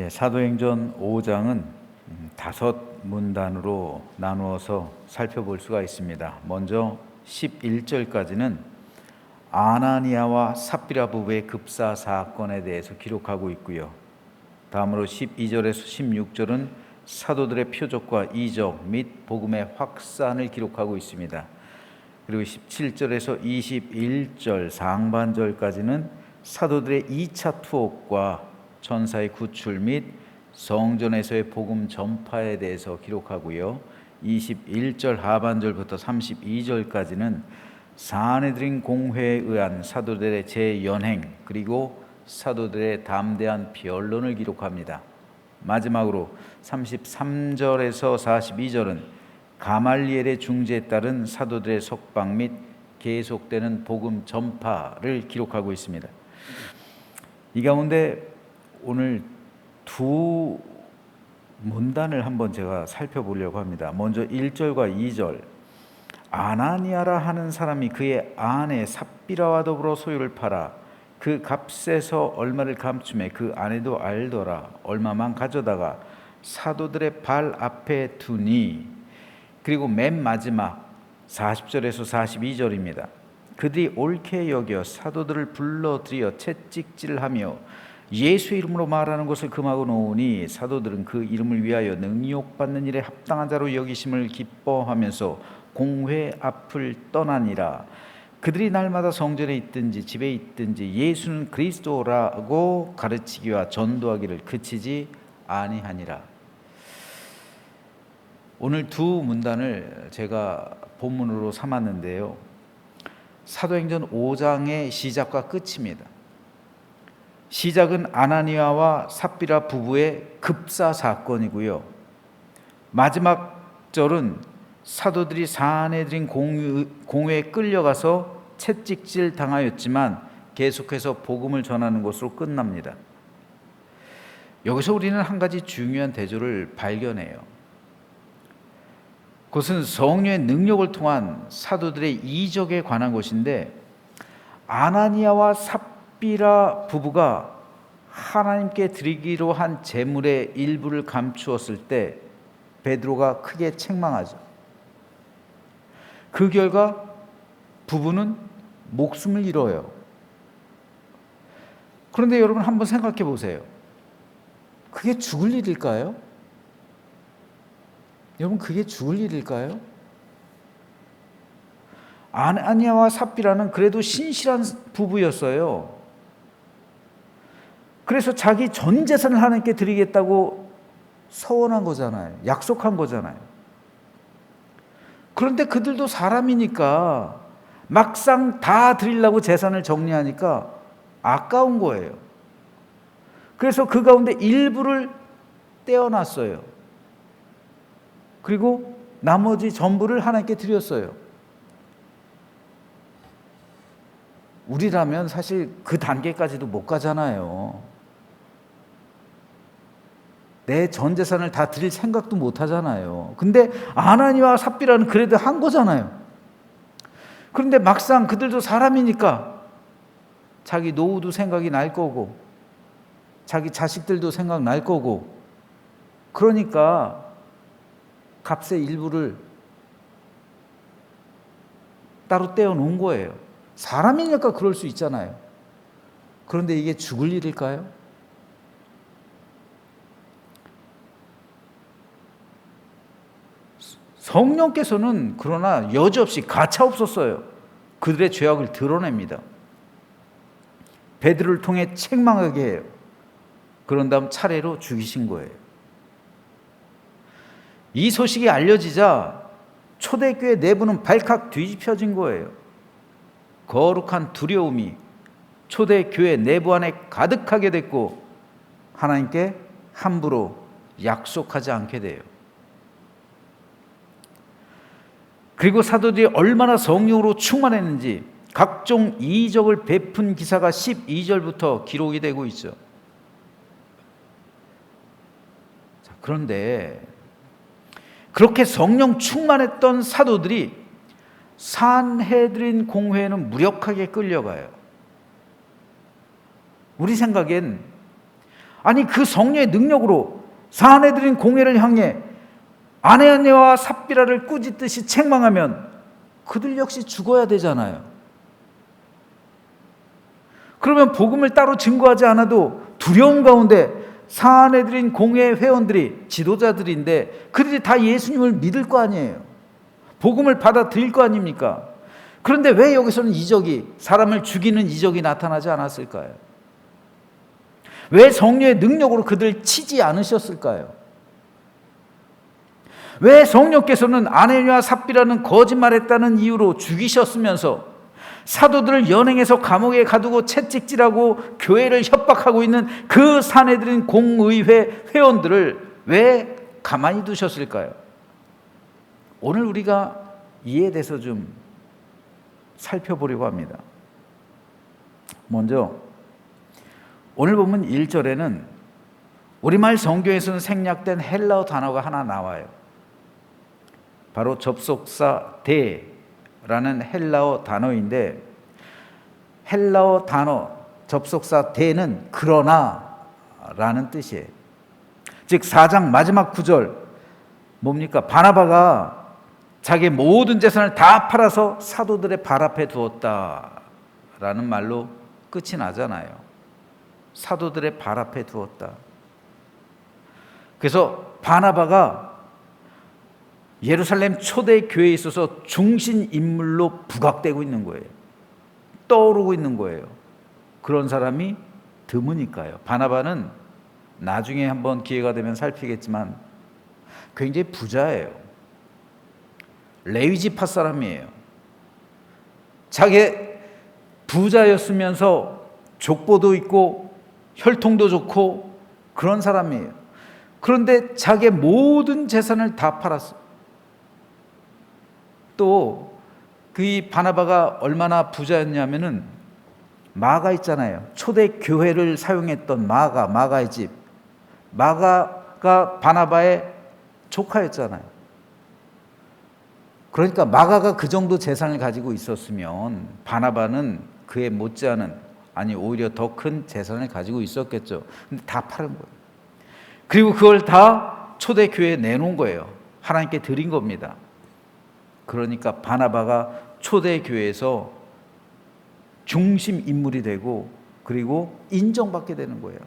사도행전 5장은 5문단으로 나누어서 살펴볼 수가 있습니다. 먼저 11절까지는 아나니아와 삽비라 부부의 급사 사건에 대해서 기록하고 있고요. 다음으로 12절에서 16절은 사도들의 표적과 이적 및 복음의 확산을 기록하고 있습니다. 그리고 17절에서 21절 상반절까지는 사도들의 2차 투옥과 천사의 구출 및 성전에서의 복음 전파에 대해서 기록하고요. 21절 하반절부터 32절까지는 사내드린 공회에 의한 사도들의 재연행 그리고 사도들의 담대한 변론을 기록합니다. 마지막으로 33절에서 42절은 가말리엘의 중재에 따른 사도들의 석방 및 계속되는 복음 전파를 기록하고 있습니다. 이 가운데 오늘 두 문단을 한번 제가 살펴보려고 합니다. 먼저 1절과 2절. 아나니아라 하는 사람이 그의 아내 삽비라와 더불어 소유를 팔아 그 값에서 얼마를 감춤해 그 아내도 알더라. 얼마만 가져다가 사도들의 발 앞에 두니. 그리고 맨 마지막 40절에서 42절입니다. 그들이 옳게 여겨 사도들을 불러들여 채찍질하며 예수의 이름으로 말하는 것을 금하고 놓으니 사도들은 그 이름을 위하여 능욕받는 일에 합당한 자로 여기심을 기뻐하면서 공회 앞을 떠나니라. 그들이 날마다 성전에 있든지 집에 있든지 예수는 그리스도라고 가르치기와 전도하기를 그치지 아니하니라. 오늘 두 문단을 제가 본문으로 삼았는데요. 사도행전 5장의 시작과 끝입니다. 시작은 아나니아와 삽비라 부부의 급사 사건이고요. 마지막 절은 사도들이 사내들인 공회에 끌려가서 채찍질 당하였지만 계속해서 복음을 전하는 것으로 끝납니다. 여기서 우리는 한 가지 중요한 대조를 발견해요. 그것은 성령의 능력을 통한 사도들의 이적에 관한 것인데, 아나니아와 삽비라 부부가 하나님께 드리기로 한 제물의 일부를 감추었을 때 베드로가 크게 책망하죠. 그 결과 부부는 목숨을 잃어요. 그런데 여러분 한번 생각해 보세요. 그게 죽을 일일까요? 여러분 그게 죽을 일일까요? 아나니아와 삽비라는 그래도 신실한 부부였어요. 그래서 자기 전 재산을 하나님께 드리겠다고 서원한 거잖아요. 약속한 거잖아요. 그런데 그들도 사람이니까 막상 다 드리려고 재산을 정리하니까 아까운 거예요. 그래서 그 가운데 일부를 떼어놨어요. 그리고 나머지 전부를 하나님께 드렸어요. 우리라면 사실 그 단계까지도 못 가잖아요. 내 전 재산을 다 드릴 생각도 못 하잖아요. 근데 아나니아와 삽비라는 그래도 한 거잖아요. 그런데 막상 그들도 사람이니까 자기 노후도 생각이 날 거고 자기 자식들도 생각날 거고 그러니까 값의 일부를 따로 떼어 놓은 거예요. 사람이니까 그럴 수 있잖아요. 그런데 이게 죽을 일일까요? 성령께서는 그러나 여지없이 가차없었어요. 그들의 죄악을 드러냅니다. 베드로를 통해 책망하게 해요. 그런 다음 차례로 죽이신 거예요. 이 소식이 알려지자 초대교회 내부는 발칵 뒤집혀진 거예요. 거룩한 두려움이 초대교회 내부 안에 가득하게 됐고 하나님께 함부로 약속하지 않게 돼요. 그리고 사도들이 얼마나 성령으로 충만했는지 각종 이적을 베푼 기사가 12절부터 기록이 되고 있죠. 그런데 그렇게 성령 충만했던 사도들이 산헤드린 공회에는 무력하게 끌려가요. 우리 생각엔 아니 그 성령의 능력으로 사내들인 공회를 향해 아나니아와 삽비라를 꾸짖듯이 책망하면 그들 역시 죽어야 되잖아요. 그러면 복음을 따로 증거하지 않아도 두려움 가운데 사내들인 공회 회원들이 지도자들인데 그들이 다 예수님을 믿을 거 아니에요. 복음을 받아들일 거 아닙니까? 그런데 왜 여기서는 이적이, 사람을 죽이는 이적이 나타나지 않았을까요? 왜 성령의 능력으로 그들을 치지 않으셨을까요? 왜 성령께서는 아나니아와 삽비라는 거짓말했다는 이유로 죽이셨으면서 사도들을 연행해서 감옥에 가두고 채찍질하고 교회를 협박하고 있는 그 사내들인 공의회 회원들을 왜 가만히 두셨을까요? 오늘 우리가 이에 대해서 좀 살펴보려고 합니다. 먼저 오늘 보면 1절에는 우리말 성경에서는 생략된 헬라어 단어가 하나 나와요. 바로 접속사 대라는 헬라어 단어인데, 헬라어 단어 접속사 대는 그러나라는 뜻이에요. 즉 4장 마지막 9절 뭡니까? 바나바가 자기 모든 재산을 다 팔아서 사도들의 발 앞에 두었다라는 말로 끝이 나잖아요. 사도들의 발 앞에 두었다. 그래서 바나바가 예루살렘 초대 교회에 있어서 중심 인물로 부각되고 있는 거예요. 떠오르고 있는 거예요. 그런 사람이 드무니까요. 바나바는 나중에 한번 기회가 되면 살피겠지만 굉장히 부자예요. 레위 지파 사람이에요. 자기 부자였으면서 족보도 있고 혈통도 좋고 그런 사람이에요. 그런데 자기의 모든 재산을 다 팔았어요. 또 그 바나바가 얼마나 부자였냐면은 마가 있잖아요. 초대 교회를 사용했던 마가의 집. 마가가 바나바의 조카였잖아요. 그러니까 마가가 그 정도 재산을 가지고 있었으면 바나바는 그에 못지않은, 아니 오히려 더 큰 재산을 가지고 있었겠죠. 근데 다 팔은 거예요. 그리고 그걸 다 초대 교회에 내놓은 거예요. 하나님께 드린 겁니다. 그러니까 바나바가 초대 교회에서 중심 인물이 되고 그리고 인정받게 되는 거예요.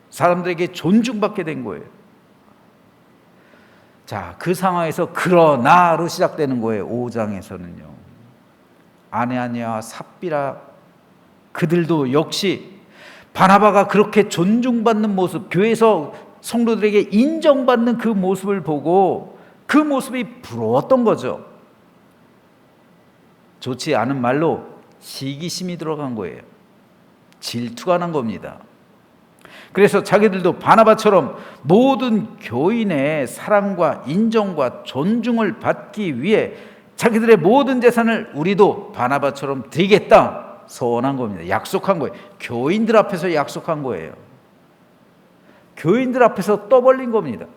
사람들에게 존중받게 된 거예요. 자, 그 상황에서 그러나로 시작되는 거예요. 5장에서는요. 아나니아와 삽비라 그들도 역시 바나바가 그렇게 존중받는 모습, 교회에서 성도들에게 인정받는 그 모습을 보고 그 모습이 부러웠던 거죠. 좋지 않은 말로 시기심이 들어간 거예요. 질투가 난 겁니다. 그래서 자기들도 바나바처럼 모든 교인의 사랑과 인정과 존중을 받기 위해 자기들의 모든 재산을 우리도 바나바처럼 드리겠다 소원한 겁니다. 약속한 거예요. 교인들 앞에서 약속한 거예요. 교인들 앞에서 떠벌린 겁니다.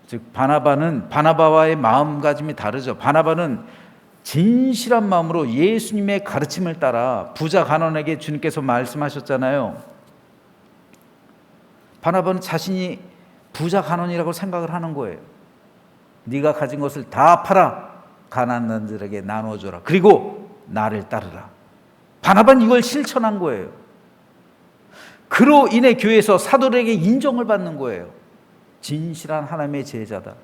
즉 바나바와의 마음가짐이 다르죠. 바나바는 진실한 마음으로 예수님의 가르침을 따라 부자 가난에게 주님께서 말씀하셨잖아요. 바나바는 자신이 부자 가난이라고 생각을 하는 거예요. 네가 가진 것을 다 팔아 가난한 자들에게 나눠줘라. 그리고 나를 따르라. 바나바는 이걸 실천한 거예요. 그로 인해 교회에서 사도들에게 인정을 받는 거예요. 진실한 하나님의 제자다.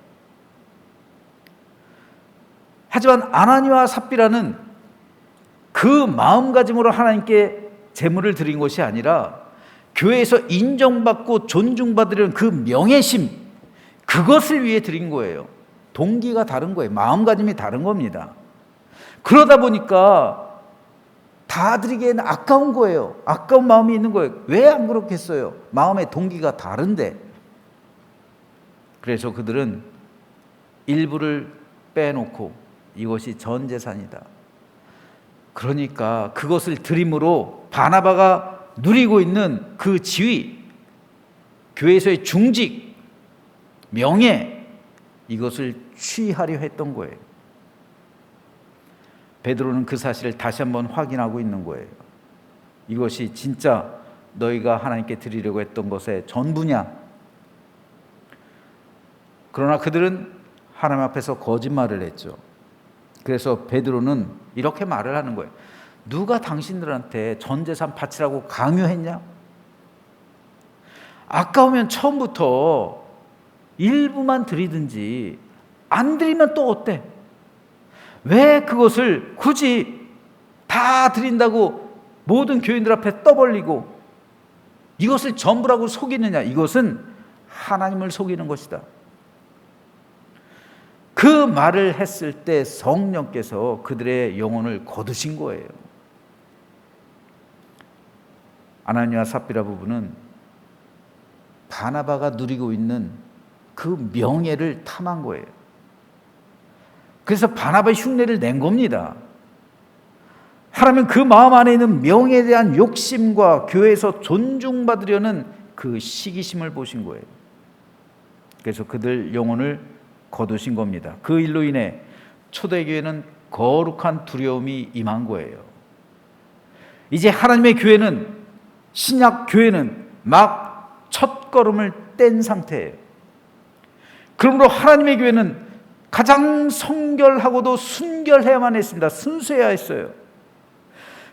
하지만 아나니아와 삽비라는 그 마음가짐으로 하나님께 제물을 드린 것이 아니라 교회에서 인정받고 존중받으려는 그 명예심, 그것을 위해 드린 거예요. 동기가 다른 거예요. 마음가짐이 다른 겁니다. 그러다 보니까 다 드리기에는 아까운 거예요. 아까운 마음이 있는 거예요. 왜 안 그렇겠어요? 마음의 동기가 다른데. 그래서 그들은 일부를 빼놓고 이것이 전 재산이다. 그러니까 그것을 드림으로 바나바가 누리고 있는 그 지위, 교회에서의 중직, 명예, 이것을 취하려 했던 거예요. 베드로는 그 사실을 다시 한번 확인하고 있는 거예요. 이것이 진짜 너희가 하나님께 드리려고 했던 것의 전부냐? 그러나 그들은 하나님 앞에서 거짓말을 했죠. 그래서 베드로는 이렇게 말을 하는 거예요. 누가 당신들한테 전 재산 바치라고 강요했냐? 아까우면 처음부터 일부만 드리든지 안 드리면 또 어때? 왜 그것을 굳이 다 드린다고 모든 교인들 앞에 떠벌리고 이것을 전부라고 속이느냐? 이것은 하나님을 속이는 것이다. 그 말을 했을 때 성령께서 그들의 영혼을 거두신 거예요. 아나니와 삽비라 부부는 바나바가 누리고 있는 그 명예를 탐한 거예요. 그래서 바나바의 흉내를 낸 겁니다. 하나님은 그 마음 안에 있는 명예에 대한 욕심과 교회에서 존중받으려는 그 시기심을 보신 거예요. 그래서 그들 영혼을 거두신 겁니다. 그 일로 인해 초대교회는 거룩한 두려움이 임한 거예요. 이제 하나님의 교회는, 신약 교회는 막 첫걸음을 뗀 상태예요. 그러므로 하나님의 교회는 가장 성결하고도 순결해야만 했습니다. 순수해야 했어요.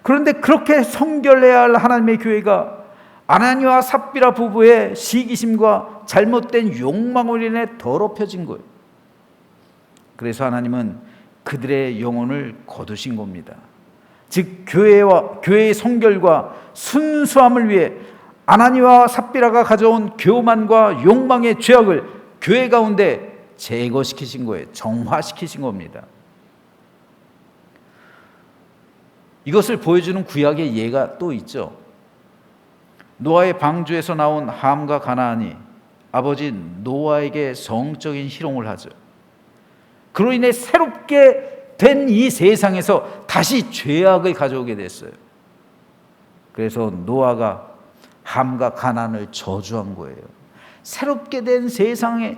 그런데 그렇게 성결해야 할 하나님의 교회가 아나니와 삽비라 부부의 시기심과 잘못된 욕망으로 인해 더럽혀진 거예요. 그래서 하나님은 그들의 영혼을 거두신 겁니다. 즉 교회의 성결과 순수함을 위해 아나니와 삽비라가 가져온 교만과 욕망의 죄악을 교회 가운데 제거시키신 거예요. 정화시키신 겁니다. 이것을 보여주는 구약의 예가 또 있죠. 노아의 방주에서 나온 함과 가나안이 아버지 노아에게 성적인 희롱을 하죠. 그로 인해 새롭게 된 이 세상에서 다시 죄악을 가져오게 됐어요. 그래서 노아가 함과 가나안을 저주한 거예요. 새롭게 된 세상에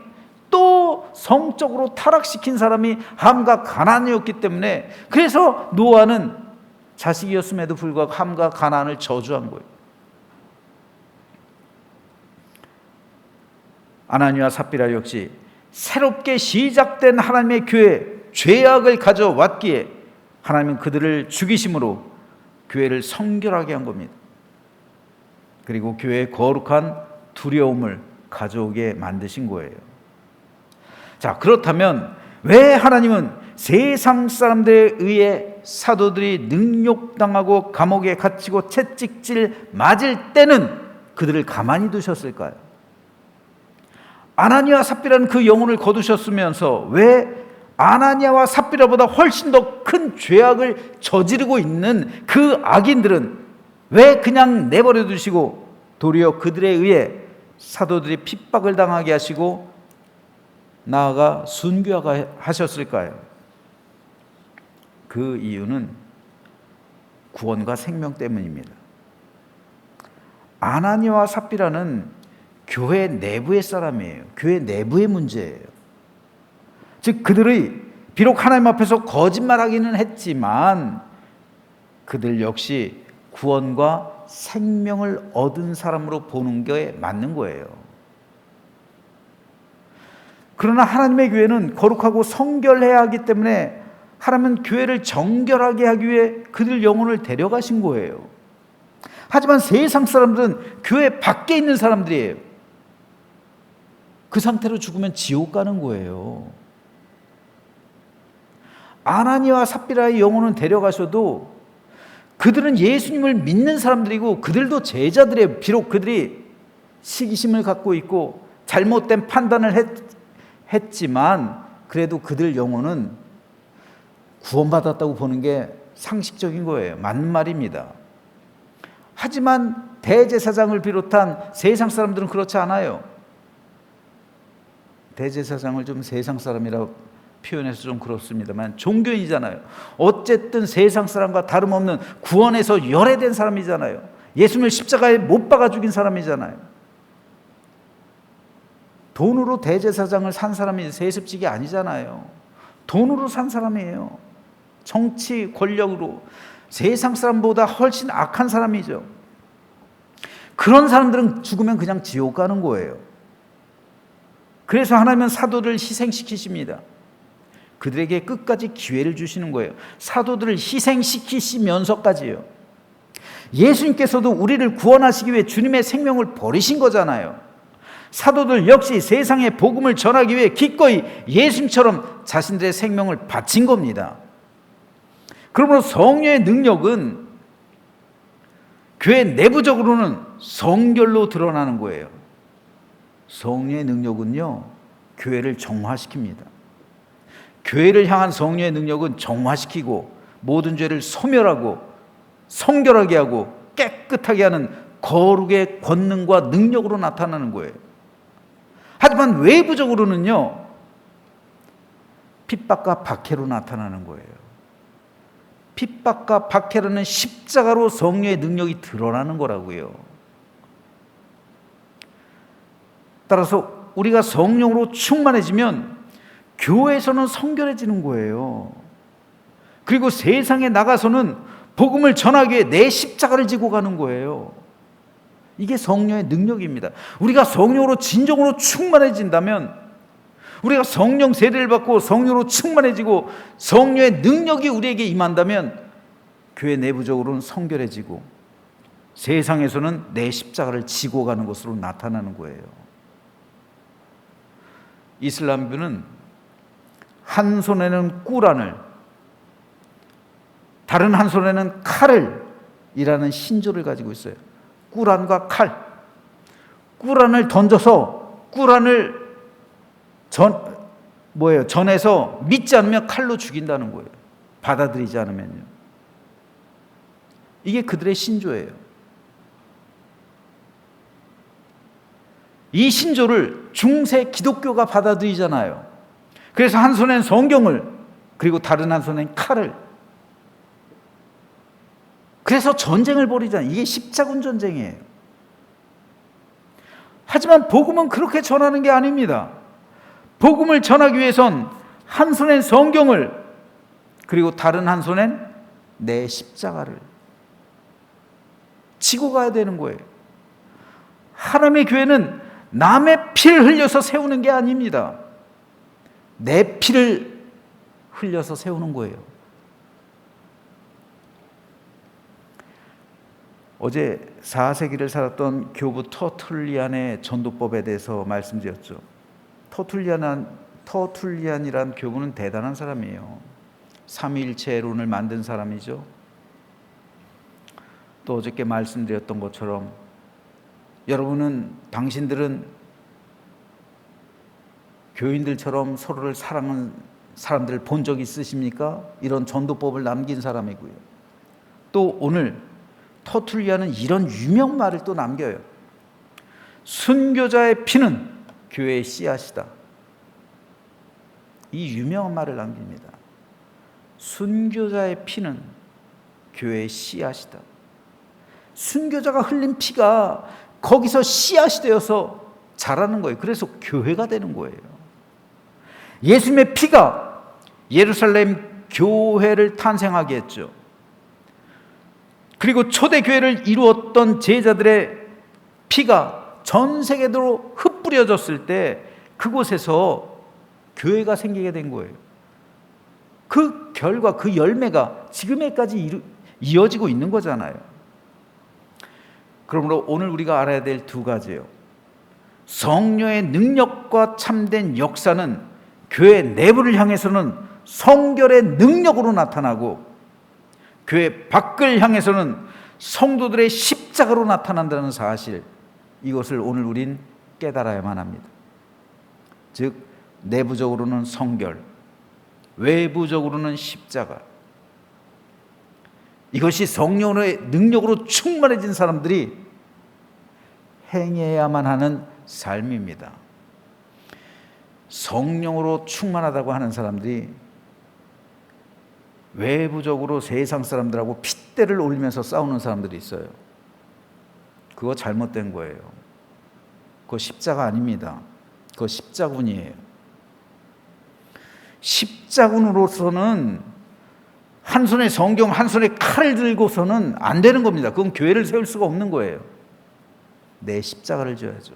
또 성적으로 타락시킨 사람이 함과 가나안이었기 때문에, 그래서 노아는 자식이었음에도 불구하고 함과 가나안을 저주한 거예요. 아나니와 삽비라 역시 새롭게 시작된 하나님의 교회, 죄악을 가져왔기에 하나님은 그들을 죽이심으로 교회를 성결하게 한 겁니다. 그리고 교회의 거룩한 두려움을 가져오게 만드신 거예요. 자, 그렇다면 왜 하나님은 세상 사람들에 의해 사도들이 능욕당하고 감옥에 갇히고 채찍질 맞을 때는 그들을 가만히 두셨을까요? 아나니아와 삽비라는 그 영혼을 거두셨으면서 왜 아나니아와 삽비라보다 훨씬 더 큰 죄악을 저지르고 있는 그 악인들은 왜 그냥 내버려 두시고 도리어 그들에 의해 사도들이 핍박을 당하게 하시고 나아가 순교하셨을까요? 그 이유는 구원과 생명 때문입니다. 아나니아와 삽비라는 교회 내부의 사람이에요. 교회 내부의 문제예요. 즉 그들이 비록 하나님 앞에서 거짓말하기는 했지만 그들 역시 구원과 생명을 얻은 사람으로 보는 게 맞는 거예요. 그러나 하나님의 교회는 거룩하고 성결해야 하기 때문에 하나님은 교회를 정결하게 하기 위해 그들 영혼을 데려가신 거예요. 하지만 세상 사람들은 교회 밖에 있는 사람들이에요. 그 상태로 죽으면 지옥 가는 거예요. 아나니아와 삽비라의 영혼은 데려가셔도 그들은 예수님을 믿는 사람들이고 그들도 제자들이에요. 비록 그들이 시기심을 갖고 있고 잘못된 판단을 했지만 그래도 그들 영혼은 구원받았다고 보는 게 상식적인 거예요. 맞는 말입니다. 하지만 대제사장을 비롯한 세상 사람들은 그렇지 않아요. 대제사장을 좀 세상 사람이라고 표현해서 좀 그렇습니다만 종교인이잖아요. 어쨌든 세상 사람과 다름없는 구원에서 열애된 사람이잖아요. 예수님을 십자가에 못 박아 죽인 사람이잖아요. 돈으로 대제사장을 산 사람이 세습직이 아니잖아요. 돈으로 산 사람이에요. 정치 권력으로 세상 사람보다 훨씬 악한 사람이죠. 그런 사람들은 죽으면 그냥 지옥 가는 거예요. 그래서 하나님은 사도들을 희생시키십니다. 그들에게 끝까지 기회를 주시는 거예요. 사도들을 희생시키시면서까지요. 예수님께서도 우리를 구원하시기 위해 주님의 생명을 버리신 거잖아요. 사도들 역시 세상에 복음을 전하기 위해 기꺼이 예수님처럼 자신들의 생명을 바친 겁니다. 그러므로 성령의 능력은 교회 내부적으로는 성결로 드러나는 거예요. 성령의 능력은요, 교회를 정화시킵니다. 교회를 향한 성령의 능력은 정화시키고 모든 죄를 소멸하고 성결하게 하고 깨끗하게 하는 거룩의 권능과 능력으로 나타나는 거예요. 하지만 외부적으로는요, 핍박과 박해로 나타나는 거예요. 핍박과 박해라는 십자가로 성령의 능력이 드러나는 거라고요. 따라서 우리가 성령으로 충만해지면 교회에서는 성결해지는 거예요. 그리고 세상에 나가서는 복음을 전하기 위해 내 십자가를 지고 가는 거예요. 이게 성령의 능력입니다. 우리가 성령으로 진정으로 충만해진다면, 우리가 성령 세례를 받고 성령으로 충만해지고 성령의 능력이 우리에게 임한다면 교회 내부적으로는 성결해지고 세상에서는 내 십자가를 지고 가는 것으로 나타나는 거예요. 이슬람교는 한 손에는 꾸란을, 다른 한 손에는 칼을 이라는 신조를 가지고 있어요. 꾸란과 칼. 꾸란을 던져서 꾸란을 전해서 믿지 않으면 칼로 죽인다는 거예요. 받아들이지 않으면요. 이게 그들의 신조예요. 이 신조를 중세 기독교가 받아들이잖아요. 그래서 한 손엔 성경을, 그리고 다른 한 손엔 칼을. 그래서 전쟁을 벌이잖아요. 이게 십자군 전쟁이에요. 하지만 복음은 그렇게 전하는 게 아닙니다. 복음을 전하기 위해선 한 손엔 성경을, 그리고 다른 한 손엔 내 십자가를 지고 가야 되는 거예요. 하나님의 교회는 남의 피를 흘려서 세우는 게 아닙니다. 내 피를 흘려서 세우는 거예요. 어제 4세기를 살았던 교부 터툴리안의 전도법에 대해서 말씀드렸죠. 터툴리안이란 교부는 대단한 사람이에요. 삼위일체론을 만든 사람이죠. 또 어저께 말씀드렸던 것처럼 당신들은 교인들처럼 서로를 사랑하는 사람들을 본 적 있으십니까? 이런 전도법을 남긴 사람이고요. 또 오늘 터툴리안은 이런 유명 말을 또 남겨요. 순교자의 피는 교회의 씨앗이다. 이 유명한 말을 남깁니다. 순교자의 피는 교회의 씨앗이다. 순교자가 흘린 피가 거기서 씨앗이 되어서 자라는 거예요. 그래서 교회가 되는 거예요. 예수님의 피가 예루살렘 교회를 탄생하게 했죠. 그리고 초대교회를 이루었던 제자들의 피가 전 세계로 흩뿌려졌을 때 그곳에서 교회가 생기게 된 거예요. 그 결과, 그 열매가 지금에까지 이어지고 있는 거잖아요. 그러므로 오늘 우리가 알아야 될 두 가지예요. 성령의 능력과 참된 역사는 교회 내부를 향해서는 성결의 능력으로 나타나고 교회 밖을 향해서는 성도들의 십자가로 나타난다는 사실, 이것을 오늘 우린 깨달아야만 합니다. 즉 내부적으로는 성결, 외부적으로는 십자가. 이것이 성령의 능력으로 충만해진 사람들이 행해야만 하는 삶입니다. 성령으로 충만하다고 하는 사람들이 외부적으로 세상 사람들하고 핏대를 올리면서 싸우는 사람들이 있어요. 그거 잘못된 거예요. 그거 십자가 아닙니다. 그거 십자군이에요. 십자군으로서는 한 손에 성경, 한 손에 칼을 들고서는 안 되는 겁니다. 그건 교회를 세울 수가 없는 거예요. 내 십자가를 져야죠.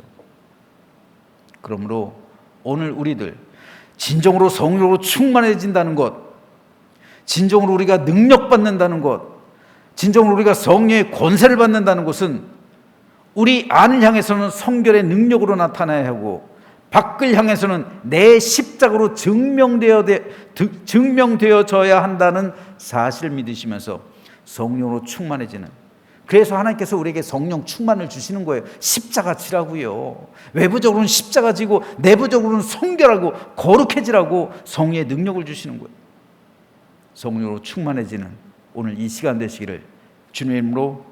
그러므로 오늘 우리들 진정으로 성령으로 충만해진다는 것, 진정으로 우리가 능력받는다는 것, 진정으로 우리가 성령의 권세를 받는다는 것은 우리 안을 향해서는 성결의 능력으로 나타나야 하고 밖을 향해서는 내 십자가로 증명되어져야 한다는 사실을 믿으시면서 성령으로 충만해지는, 그래서 하나님께서 우리에게 성령 충만을 주시는 거예요. 십자가 지라고요. 외부적으로는 십자가 지고 내부적으로는 성결하고 거룩해지라고 성령의 능력을 주시는 거예요. 성령으로 충만해지는 오늘 이 시간 되시기를 주님의 이름으로